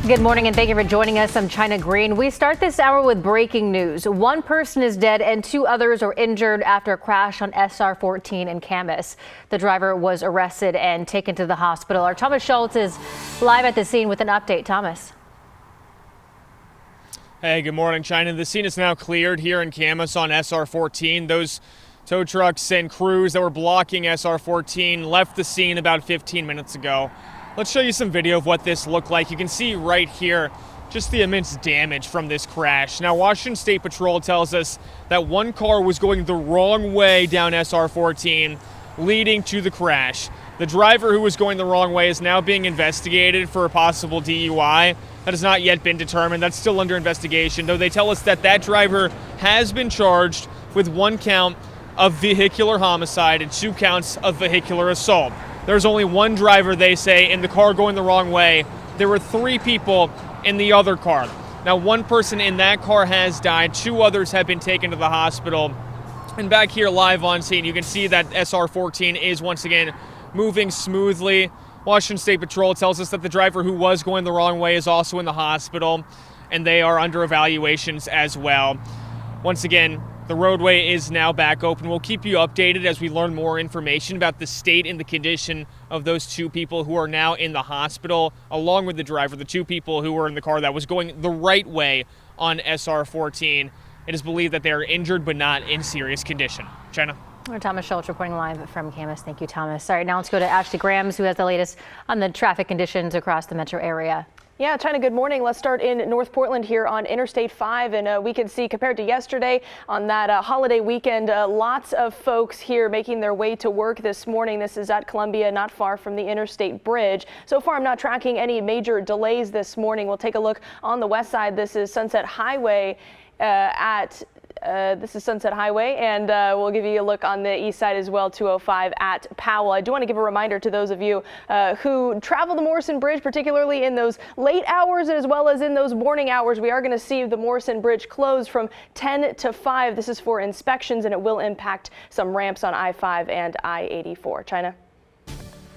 Good morning and thank you for joining us. I'm China Green. We start this hour with breaking news. One person is dead and 2 others are injured after a crash on SR 14 in Camas. The driver was arrested and taken to the hospital. Our Thomas Schultz is live at the scene with an update. Thomas. Hey, good morning, China. The scene is now cleared here in Camas on SR 14. Those tow trucks and crews that were blocking SR 14 left the scene about 15 minutes ago. Let's show you some video of what this looked like. You can see right here just the immense damage from this crash. Now, Washington State Patrol tells us that one car was going the wrong way down SR 14, leading to the crash. The driver who was going the wrong way is now being investigated for a possible DUI. That has not yet been determined. That's still under investigation, though they tell us that that driver has been charged with 1 count of vehicular homicide and 2 counts of vehicular assault. There's only one driver, they say, in the car going the wrong way. There were 3 people in the other car. Now, 1 person in that car has died. 2 others have been taken to the hospital. And back here live on scene, you can see that SR 14 is once again moving smoothly. Washington State Patrol tells us that the driver who was going the wrong way is also in the hospital, and they are under evaluations as well. Once again, the roadway is now back open. We'll keep you updated as we learn more information about the state and the condition of those 2 people who are now in the hospital, along with the driver, the 2 people who were in the car that was going the right way on SR 14. It is believed that they are injured but not in serious condition. China. Thomas Schultz reporting live from Camas. Thank you, Thomas. All right, now let's go to Ashley Grams, who has the latest on the traffic conditions across the metro area. Yeah, China, good morning. Let's start in North Portland here on Interstate 5. And we can see, compared to yesterday on that holiday weekend, lots of folks here making their way to work this morning. This is at Columbia, not far from the Interstate Bridge. So far, I'm not tracking any major delays this morning. We'll take a look on the west side. This is Sunset Highway this is Sunset Highway, and we'll give you a look on the east side as well, 205 at Powell. I do want to give a reminder to those of you who travel the Morrison Bridge, particularly in those late hours as well as in those morning hours. We are going to see the Morrison Bridge closed from 10 to 5. This is for inspections, and it will impact some ramps on I-5 and I-84. China?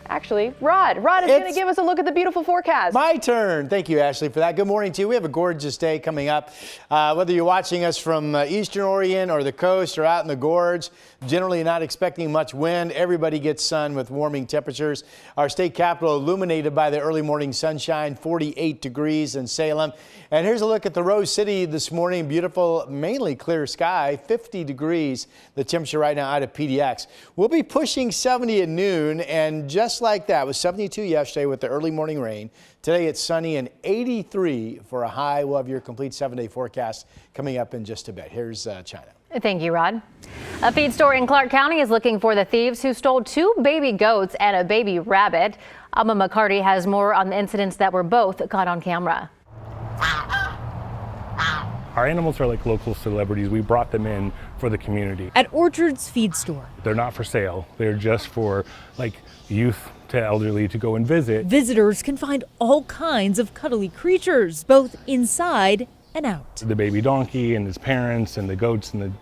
Actually, Rod is going to give us a look at the beautiful forecast. My turn. Thank you, Ashley, for that. Good morning to you. We have a gorgeous day coming up. Whether you're watching us from Eastern Oregon or the coast or out in the gorge, generally not expecting much wind. Everybody gets sun with warming temperatures. Our state capital illuminated by the early morning sunshine, 48 degrees in Salem. And here's a look at the Rose City this morning. Beautiful, mainly clear sky, 50 degrees. The temperature right now out of PDX. We'll be pushing 70 at noon, and just like that, it was 72 yesterday with the early morning rain. Today it's sunny and 83 for a high. We'll have your complete 7-day forecast coming up in just a bit. Here's China. Thank you, Rod. A feed store in Clark County is looking for the thieves who stole 2 baby goats and a baby rabbit. Alma McCarty has more on the incidents that were both caught on camera. Our animals are like local celebrities. We brought them in for the community. At Orchard's feed store. They're not for sale. They're just for like youth to elderly to go and visit. Visitors can find all kinds of cuddly creatures, both inside and out. The baby donkey and his parents and the goats and the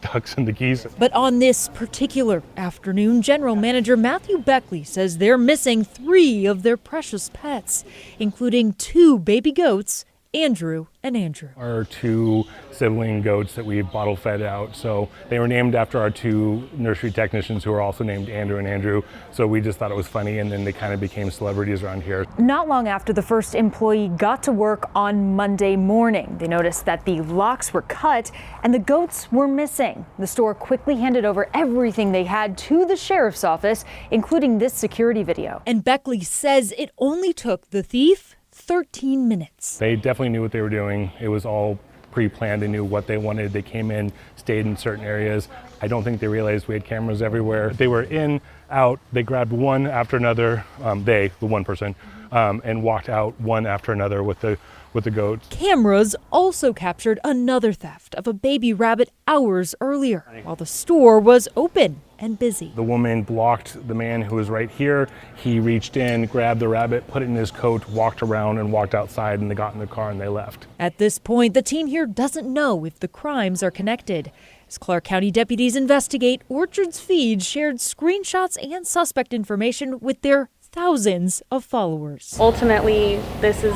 ducks and the geese. But on this particular afternoon, General Manager Matthew Beckley says they're missing 3 of their precious pets, including 2 baby goats, Andrew and Andrew. Our 2 sibling goats that we bottle fed out. So they were named after our 2 nursery technicians who are also named Andrew and Andrew. So we just thought it was funny, and then they kind of became celebrities around here. Not long after the first employee got to work on Monday morning, they noticed that the locks were cut and the goats were missing. The store quickly handed over everything they had to the sheriff's office, including this security video. And Beckley says it only took the thief 13 minutes. They definitely knew what they were doing. It was all pre-planned. They knew what they wanted. They came in, stayed in certain areas. I don't think they realized we had cameras everywhere. They were in, out. They grabbed one after another, the one person, and walked out one after another with the goats. Cameras also captured another theft of a baby rabbit hours earlier, while the store was open and busy. The woman blocked the man who was right here. He reached in, grabbed the rabbit, put it in his coat, walked around and walked outside, and they got in the car and they left. At this point, the team here doesn't know if the crimes are connected. As Clark County deputies investigate, Orchard's Feed shared screenshots and suspect information with their thousands of followers. Ultimately, this is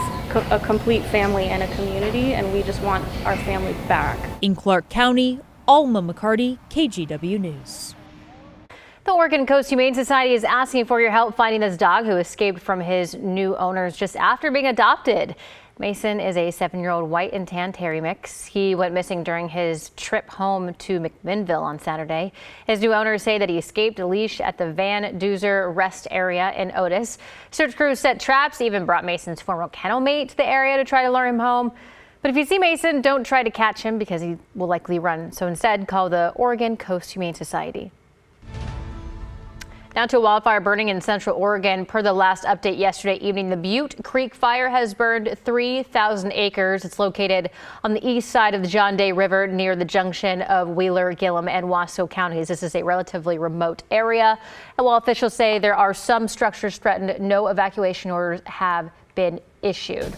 a complete family and a community, and we just want our family back. In Clark County, Alma McCarty, KGW News. The Oregon Coast Humane Society is asking for your help finding this dog who escaped from his new owners just after being adopted. Mason is a 7-year-old white and tan terrier mix. He went missing during his trip home to McMinnville on Saturday. His new owners say that he escaped a leash at the Van Duzer rest area in Otis. Search crews set traps, even brought Mason's former kennel mate to the area to try to lure him home. But if you see Mason, don't try to catch him because he will likely run. So instead, call the Oregon Coast Humane Society. Now to a wildfire burning in central Oregon. Per the last update yesterday evening, the Butte Creek fire has burned 3,000 acres. It's located on the east side of the John Day River near the junction of Wheeler, Gillum, and Washoe counties. This is a relatively remote area. And while officials say there are some structures threatened, no evacuation orders have been issued.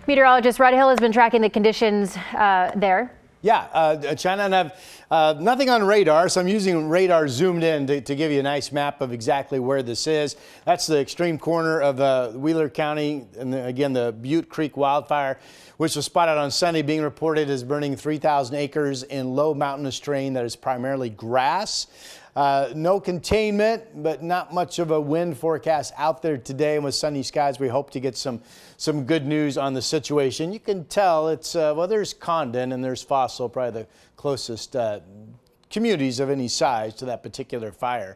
Meteorologist Rod Hill has been tracking the conditions there. Yeah, China, and I've nothing on radar, so I'm using radar zoomed in to give you a nice map of exactly where this is. That's the extreme corner of Wheeler County, and again, the Butte Creek wildfire, which was spotted on Sunday, being reported as burning 3,000 acres in low mountainous terrain that is primarily grass. No containment, but not much of a wind forecast out there today. And with sunny skies, we hope to get some good news on the situation. You can tell it's, well, there's Condon and there's Fossil, probably the closest communities of any size to that particular fire.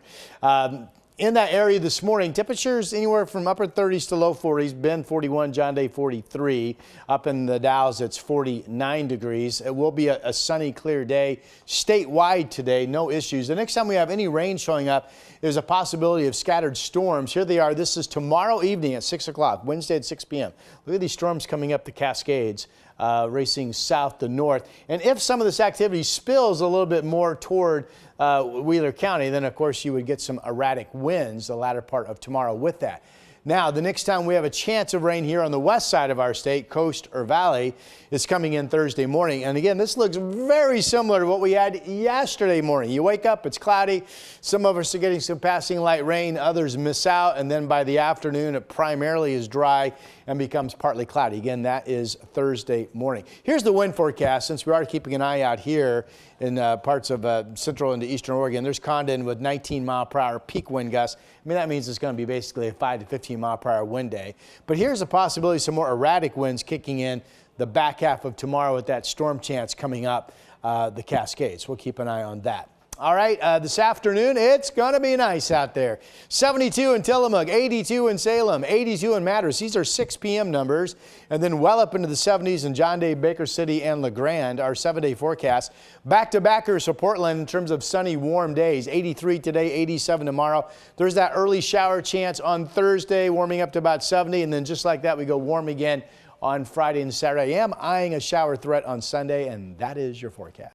In that area this morning, temperatures anywhere from upper 30s to low 40s. Bend 41, John Day 43. Up in the Dalles, it's 49 degrees. It will be a sunny, clear day statewide today. No issues. The next time we have any rain showing up, there's a possibility of scattered storms. Here they are. This is tomorrow evening at 6 o'clock, Wednesday at 6 p.m. Look at these storms coming up the Cascades, racing south to north. And if some of this activity spills a little bit more toward Wheeler County, then of course you would get some erratic winds the latter part of tomorrow with that. Now, the next time we have a chance of rain here on the west side of our state, coast or valley, is coming in Thursday morning. And again, this looks very similar to what we had yesterday morning. You wake up, it's cloudy. Some of us are getting some passing light rain, others miss out. And then by the afternoon, it primarily is dry and becomes partly cloudy. Again, that is Thursday morning. Here's the wind forecast, since we are keeping an eye out here in parts of central into eastern Oregon. There's Condon with 19-mile-per-hour peak wind gusts. I mean, that means it's going to be basically a 5 to 15-mile-per-hour wind day. But here's a possibility of some more erratic winds kicking in the back half of tomorrow with that storm chance coming up the Cascades. We'll keep an eye on that. All right, this afternoon, it's going to be nice out there. 72 in Tillamook, 82 in Salem, 82 in Madras. These are 6 p.m. numbers. And then well up into the 70s in John Day, Baker City, and LeGrand, our 7-day forecast. Back-to-backers for Portland in terms of sunny, warm days. 83 today, 87 tomorrow. There's that early shower chance on Thursday, warming up to about 70. And then just like that, we go warm again on Friday and Saturday. I am eyeing a shower threat on Sunday, and that is your forecast.